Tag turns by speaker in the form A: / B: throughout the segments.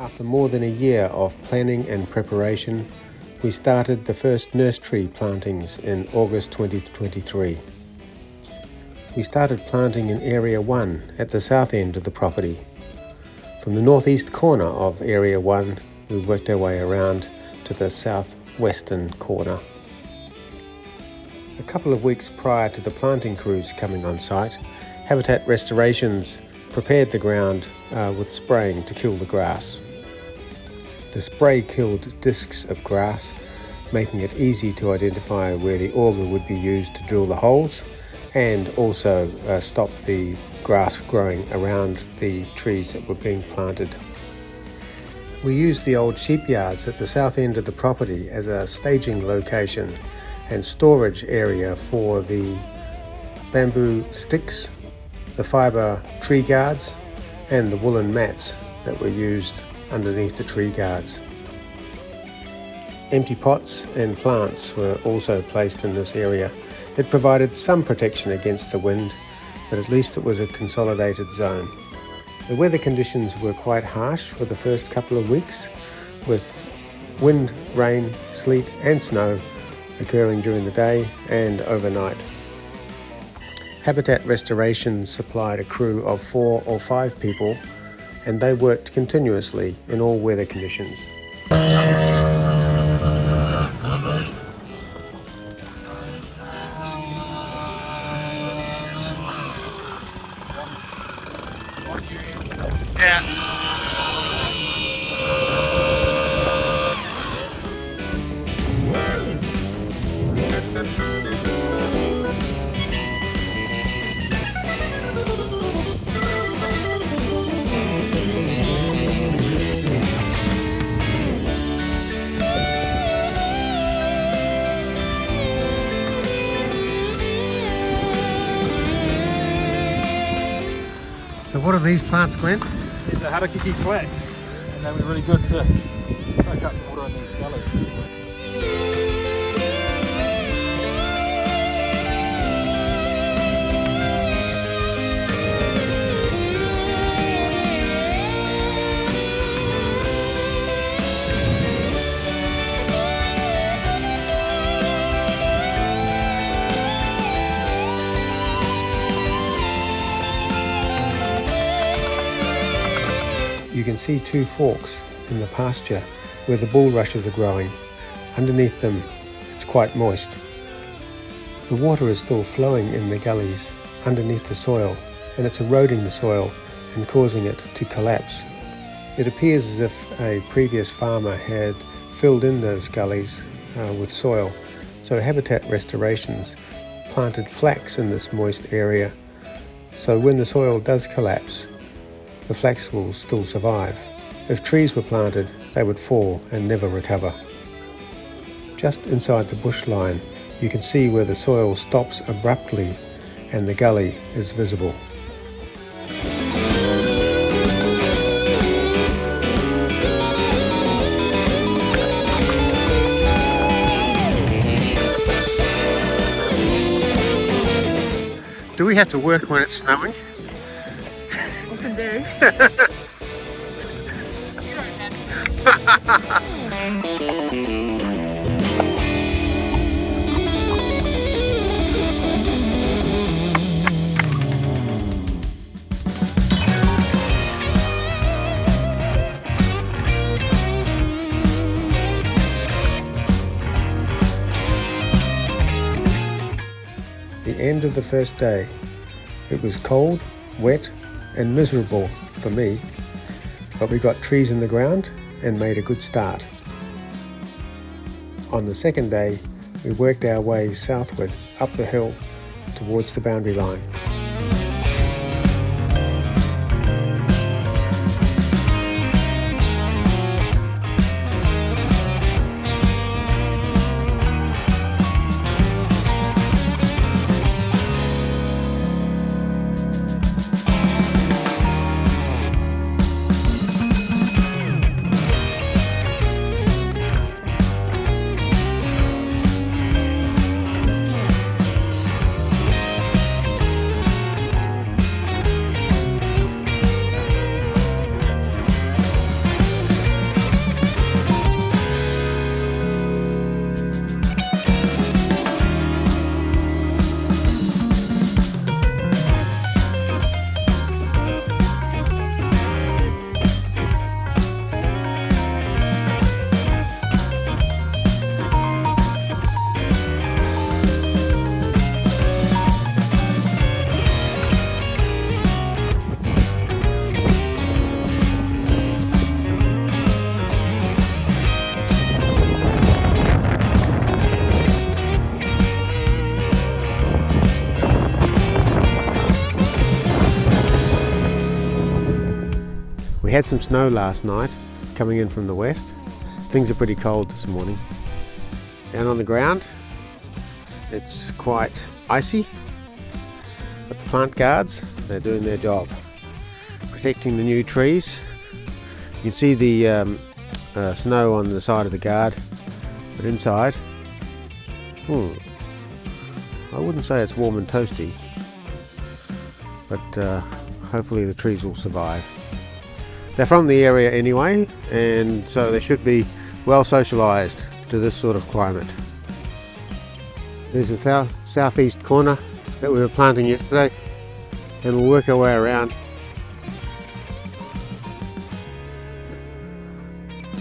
A: After more than a year of planning and preparation, we started the first nursery plantings in August 2023. We started planting in Area 1 at the south end of the property. From the northeast corner of Area 1, we worked our way around to the southwestern corner. A couple of weeks prior to the planting crews coming on site, Habitat Restorations prepared the ground with spraying to kill the grass. The spray killed discs of grass, making it easy to identify where the auger would be used to drill the holes and also stop the grass growing around the trees that were being planted. We used the old sheep yards at the south end of the property as a staging location and storage area for the bamboo sticks, the fibre tree guards and the woolen mats that were used underneath the tree guards. Empty pots and plants were also placed in this area. It provided some protection against the wind, but at least it was a consolidated zone. The weather conditions were quite harsh for the first couple of weeks, with wind, rain, sleet and snow occurring during the day and overnight. Habitat Restorations supplied a crew of 4 or 5 people, and they worked continuously in all weather conditions. So what are these plants, Glenn?
B: These are harakiki flax, and they were really good to soak up water in these gullies.
A: You can see 2 forks in the pasture where the bulrushes are growing. Underneath them, it's quite moist. The water is still flowing in the gullies underneath the soil, and it's eroding the soil and causing it to collapse. It appears as if a previous farmer had filled in those gullies with soil, so Habitat Restorations planted flax in this moist area, so when the soil does collapse, the flax will still survive. If trees were planted, they would fall and never recover. Just inside the bush line, you can see where the soil stops abruptly and the gully is visible. Do we have to work when it's snowing?
C: Do. You don't have
A: The end of the first day. It was cold, wet and miserable for me, but we got trees in the ground and made a good start. On the second day, we worked our way southward up the hill towards the boundary line. We had some snow last night coming in from the west. Things are pretty cold this morning. Down on the ground, it's quite icy, but the plant guards, they're doing their job, protecting the new trees. You can see the snow on the side of the guard, but inside, I wouldn't say it's warm and toasty, but hopefully the trees will survive. They're from the area anyway, and so they should be well socialised to this sort of climate. There's the southeast corner that we were planting yesterday, and we'll work our way around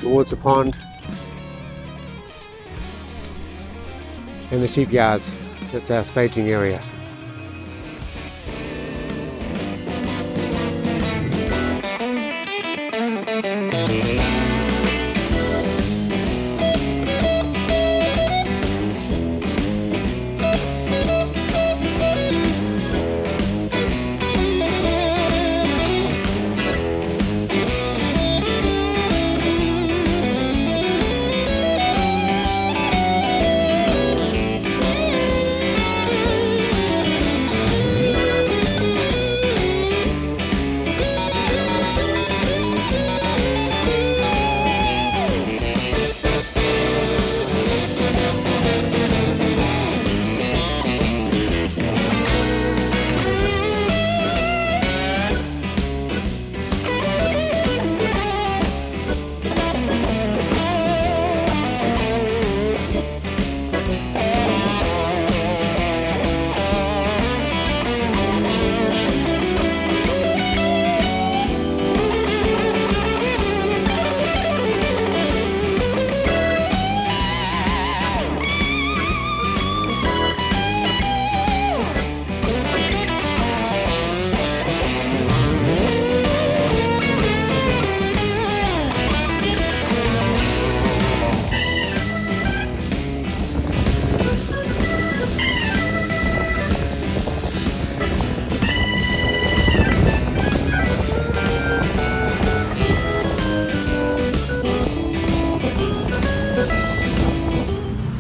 A: towards the pond and the sheep yards. That's our staging area.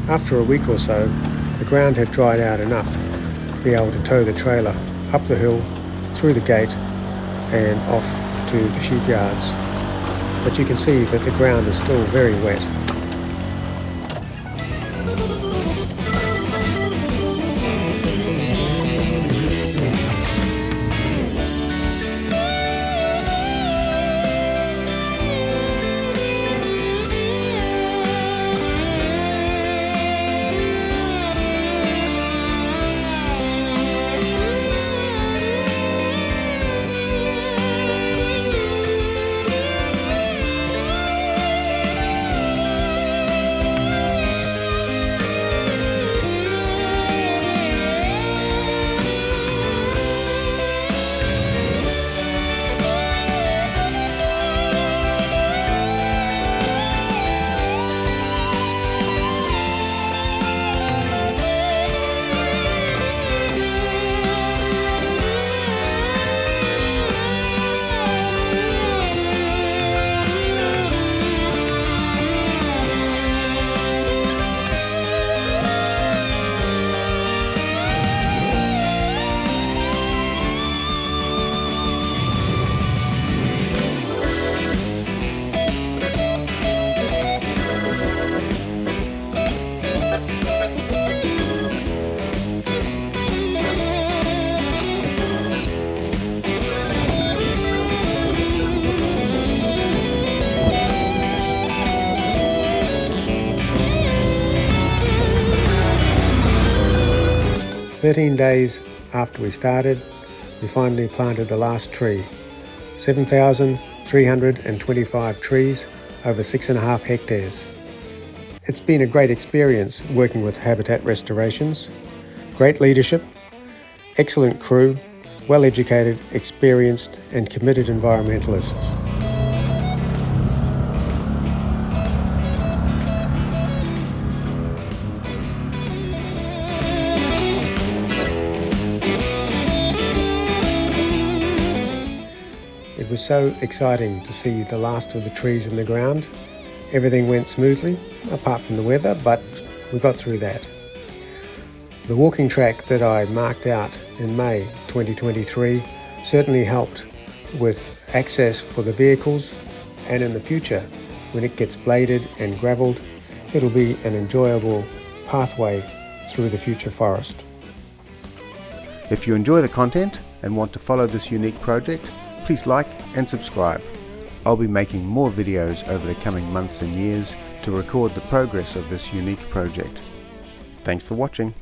A: After a week or so, the ground had dried out enough to be able to tow the trailer up the hill, through the gate and off to the sheep yards. But you can see that the ground is still very wet. "13 days after we started, we finally planted the last tree. 7,325 trees over 6.5 hectares. It's been a great experience working with habitat restorations. Great leadership, excellent crew, well-educated, experienced and committed environmentalists. It was so exciting to see the last of the trees in the ground. Everything went smoothly, apart from the weather, but we got through that. The walking track that I marked out in May 2023 certainly helped with access for the vehicles, and in the future, when it gets bladed and gravelled, it'll be an enjoyable pathway through the future forest. If you enjoy the content and want to follow this unique project, please like and subscribe. I'll be making more videos over the coming months and years to record the progress of this unique project. Thanks for watching.